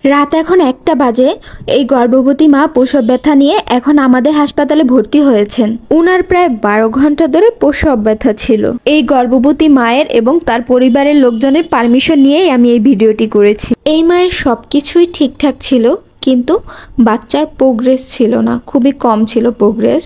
রাত এখন 1টা বাজে। এই গর্ভবতী মা প্রসব ব্যথা নিয়ে এখন আমাদের হাসপাতালে ভর্তি হয়েছেন। উনার প্রায় 12 ঘন্টা ধরে প্রসব ব্যথা ছিল। এই গর্ভবতী মায়ের এবং তার পরিবারের লোকজনের পারমিশন নিয়েই আমি এই ভিডিওটি করেছি। এই মায়ের সবকিছুই ঠিকঠাক ছিল, কিন্তু বাচ্চার প্রোগ্রেস ছিল না, খুবই কম ছিল প্রোগ্রেস।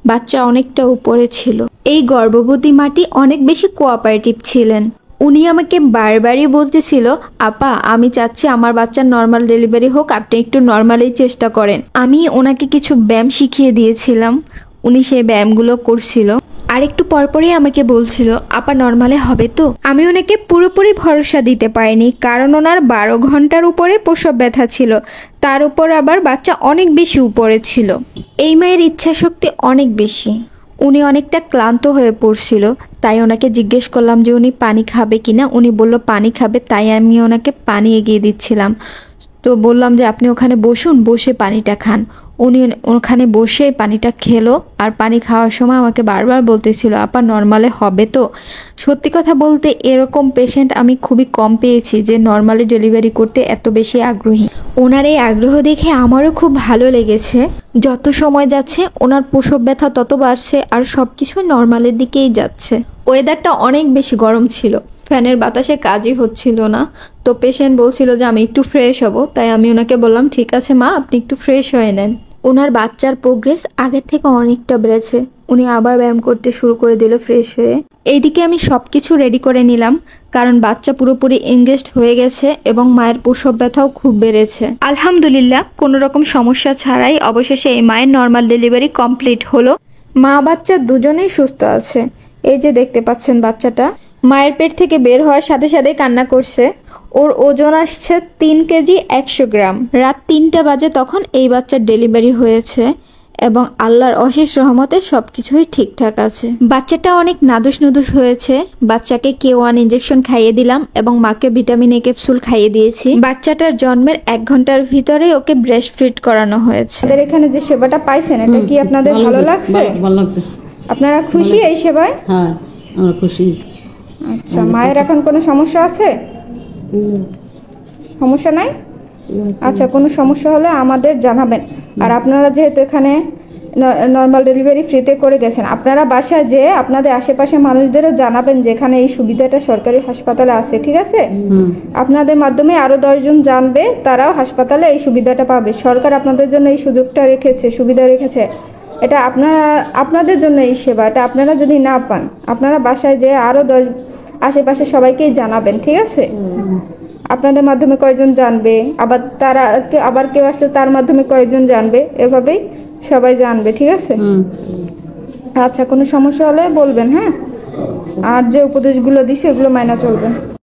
বাচ্চা অনেকটা উপরে ছিল। এই গর্ভবতী মাটি অনেক বেশি কোঅপারেটিভ ছিলেন। উনি আমাকে বারবারই বলতেছিল, আপা আমি চাচ্ছি আমার বাচ্চার নর্মাল ডেলিভারি হোক, আপনি একটু নর্মালি চেষ্টা করেন। আমি ওনাকে কিছু ব্যায়াম শিখিয়ে দিয়েছিলাম, উনি সেই ব্যায়ামগুলো করছিল। আর একটু পরপরই আমাকে বলছিল, আপা নর্মালে হবে তো? আমি ওনাকে পুরোপুরি ভরসা দিতে পারিনি, কারণ ওনার 12 ঘন্টার উপরে প্রসব ব্যথা ছিল, তার উপর আবার বাচ্চা অনেক বেশি উপরে ছিল। এই মায়ের ইচ্ছা শক্তি অনেক বেশি। উনি অনেকটা ক্লান্ত হয়ে পড়ছিল, তাই ওনাকে জিজ্ঞেস করলাম যে উনি পানি খাবে কিনা। উনি বলল পানি খাবে, তাই আমি ওনাকে পানি এগিয়ে দিচ্ছিলাম। তো বললাম যে আপনি ওখানে বসুন, বসে পানিটা খান। উনি ওখানে বসে পানিটা খেলো, আর পানি খাওয়ার সময় আমাকে বারবার বলতেছিল, আপা নর্মালে হবে তো? সত্যি কথা বলতে এরকম পেশেন্ট আমি খুবই কম পেয়েছি যে নর্মালি ডেলিভারি করতে এত বেশি আগ্রহী। ওনার এই আগ্রহ দেখে আমারও খুব ভালো লেগেছে। যত সময় যাচ্ছে ওনার প্রসব ব্যথা তত বাড়ছে, আর সব কিছু নর্মালের দিকেই যাচ্ছে। ওয়েদারটা অনেক বেশি গরম ছিল, ফ্যানের বাতাসে কাজই হচ্ছিল না। তো পেশেন্ট বলছিল যে আমি একটু ফ্রেশ হব, তাই আমি ওনাকে বললাম ঠিক আছে মা, আপনি একটু ফ্রেশ হয়ে নেন। ওনার বাচ্চার প্রোগ্রেস আগের থেকে অনেকটা বেড়েছে। উনি আবার ব্যায়াম করতে শুরু করে দিল ফ্রেশ হয়ে। এইদিকে আমি সব কিছু রেডি করে নিলাম, কারণ বাচ্চা পুরোপুরি এঙ্গেজড হয়ে গেছে এবং মায়ের প্রসব ব্যথাও খুব বেড়েছে। আলহামদুলিল্লাহ কোনো রকম সমস্যা ছাড়াই অবশেষে এই মায়ের নর্মাল ডেলিভারি কমপ্লিট হলো। মা বাচ্চা দুজনেই সুস্থ আছে। এই যে দেখতে পাচ্ছেন বাচ্চাটা মায়ের পেট থেকে বের হওয়ার সাথে সাথে কান্না করছে। ওর ওজন আসছে 3 কেজি 100 গ্রাম। রাত 3টা বাজে তখন এই বাচ্চার ডেলিভারি হয়েছে, এবং আল্লাহর অশেষ রহমতে সবকিছুই ঠিকঠাক আছে। বাচ্চাটা অনেক নাদুস নুদুস হয়েছে। বাচ্চাকে K1 ইঞ্জেকশন খাইয়ে দিলাম এবং মাকে ভিটামিন A ক্যাপসুল খাইয়ে দিয়েছি। বাচ্চাটার জন্মের 1 ঘন্টার ভিতরে ওকে ব্রেস্ট ফিড করানো হয়েছে। আমাদের এখানে যে সেবাটা পাইছেন, এটা কি আপনাদের ভালো লাগছে? ভালো লাগছে। আপনারা খুশি এই সেবায়? হ্যাঁ আমরা খুশি। আচ্ছা, মায়ের এখন কোনো সমস্যা আছে? সমস্যা নাই? আচ্ছা, কোনো সমস্যা হলে আমাদের জানাবেন। আর আপনারা যেহেতু এখানে নর্মাল ডেলিভারি ফ্রিতে করে গেছেন, আপনারা বাসায় যেয়ে আপনাদের আশেপাশে মানুষদেরও জানাবেন যেখানে এই সুবিধাটা সরকারি হাসপাতালে আছে, ঠিক আছে? আপনাদের মাধ্যমে আরো 10 জন জানবে, তারাও হাসপাতালে এই সুবিধাটা পাবে। সরকার আপনাদের জন্য এই সুযোগটা রেখেছে, সুবিধা রেখেছে। এটা আপনাদের জন্য এই সেবা। এটা আপনারা যদি না পান, আপনারা বাসায় যেয়ে আরো 10 আশেপাশে সবাইকেই জানাবেন, ঠিক আছে? আপনাদের মাধ্যমে কয়জন জানবে, আবার কেউ আসলে তার মাধ্যমে কয়জন জানবে, এভাবেই সবাই জানবে, ঠিক আছে? আচ্ছা, কোনো সমস্যা হলে বলবেন, হ্যাঁ? আর যে উপদেশগুলো দিছি ওগুলো মাইনা চলবেন।